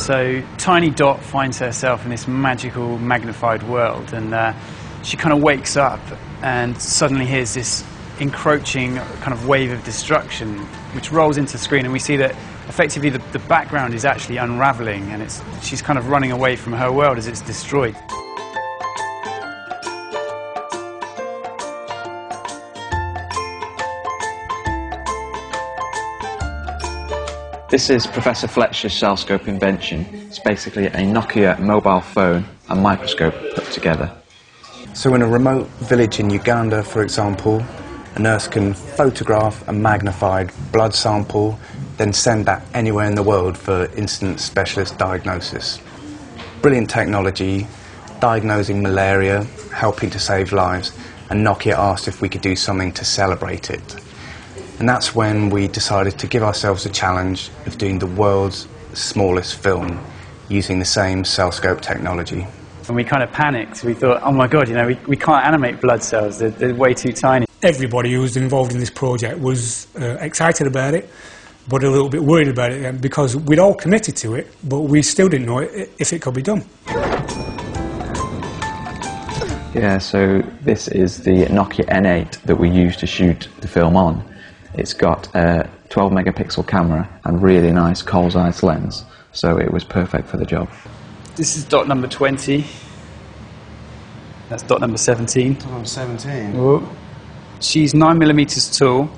So tiny Dot finds herself in this magical, magnified world, and she kind of wakes up and suddenly hears this encroaching kind of wave of destruction which rolls into the screen, and we see that effectively the background is actually unraveling, and she's kind of running away from her world as it's destroyed. This is Professor Fletcher's CellScope invention. It's basically a Nokia mobile phone and microscope put together. So in a remote village in Uganda, for example, a nurse can photograph a magnified blood sample, then send that anywhere in the world for instant specialist diagnosis. Brilliant technology, diagnosing malaria, helping to save lives, and Nokia asked if we could do something to celebrate it. And that's when we decided to give ourselves a challenge of doing the world's smallest film using the same CellScope technology. And we kind of panicked. We thought, oh my God, you know, we can't animate blood cells, they're way too tiny. Everybody who was involved in this project was excited about it, but a little bit worried about it because we'd all committed to it, but we still didn't know if it could be done. Yeah, so this is the Nokia N8 that we used to shoot the film on. It's got a 12 megapixel camera and really nice Cole's Zeiss lens, so it was perfect for the job. This is Dot number 20. That's Dot number 17. Dot number 17. Whoa. She's 9mm tall.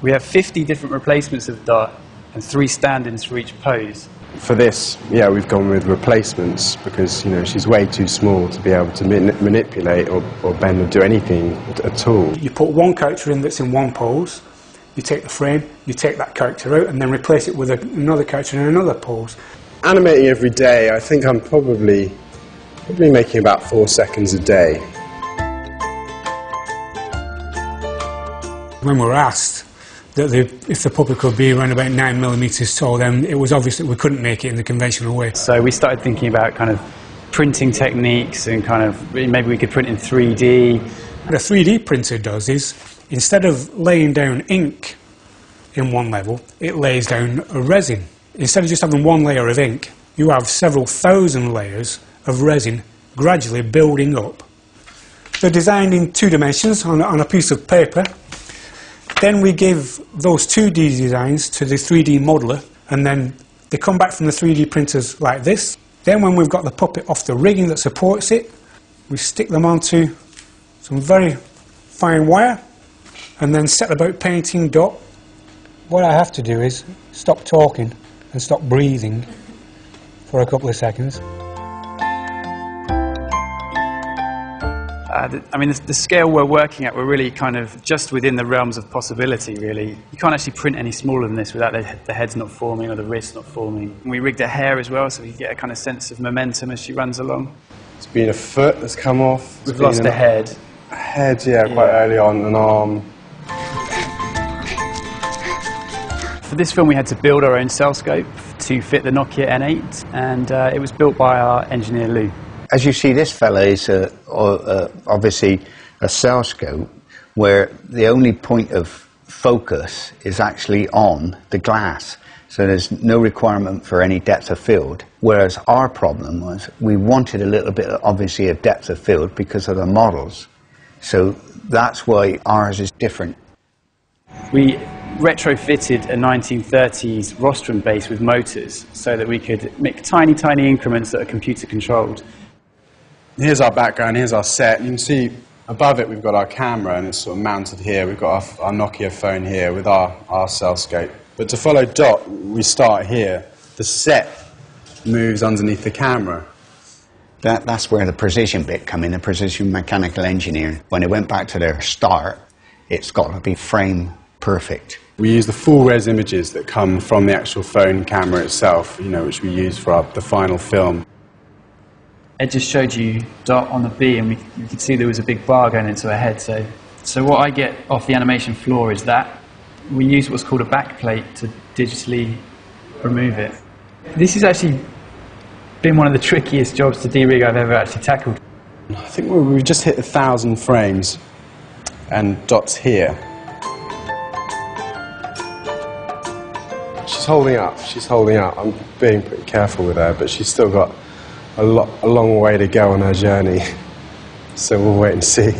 We have 50 different replacements of Dot and 3 stand-ins for each pose. For this, yeah, we've gone with replacements because, you know, she's way too small to be able to manipulate or bend or do anything at all. You put one character in that's in one pose, you take the frame, you take that character out and then replace it with another character in another pose. Animating every day, I think I'm probably making about 4 seconds a day. When we were asked that if the puppet could be around about 9mm tall, then it was obvious that we couldn't make it in the conventional way. So we started thinking about kind of printing techniques and kind of maybe we could print in 3D. What a 3D printer does is, instead of laying down ink in one level, it lays down a resin. Instead of just having one layer of ink, you have several thousand layers of resin gradually building up. They're designed in 2 dimensions on a piece of paper. Then we give those 2D designs to the 3D modeler, and then they come back from the 3D printers like this. Then when we've got the puppet off the rigging that supports it, we stick them onto some very fine wire, and then set about painting Dot. What I have to do is stop talking and stop breathing for a couple of seconds. I mean, the scale we're working at, we're really kind of just within the realms of possibility, really. You can't actually print any smaller than this without the head's not forming or the wrist's not forming. And we rigged her hair as well, so we get a kind of sense of momentum as she runs along. It's been a foot that's come off. We've lost a head. A head, yeah, quite early on, an arm. For this film we had to build our own CellScope to fit the Nokia N8, and it was built by our engineer Lou. As you see, this fella is obviously a CellScope where the only point of focus is actually on the glass, so there's no requirement for any depth of field, whereas our problem was we wanted a little bit, obviously, of depth of field because of the models, so that's why ours is different. We retrofitted a 1930s rostrum base with motors so that we could make tiny increments that are computer controlled. Here's our background, here's our set. You can see above it we've got our camera and it's sort of mounted here. We've got our Nokia phone here with our CellScope. But to follow Dot, we start here. The set moves underneath the camera. That's where the precision bit come in, the precision mechanical engineering. When it went back to their start, it's got to be frame perfect. We use the full res images that come from the actual phone camera itself, you know, which we use for the final film. Ed just showed you Dot on the B, and you could see there was a big bar going into her head. So what I get off the animation floor is that we use what's called a backplate to digitally remove it. This has actually been one of the trickiest jobs to de-rig I've ever actually tackled. I think we've just hit 1,000 frames, and Dot's here. She's holding up. She's holding up. I'm being pretty careful with her, but she's still got a long way to go on her journey. So we'll wait and see.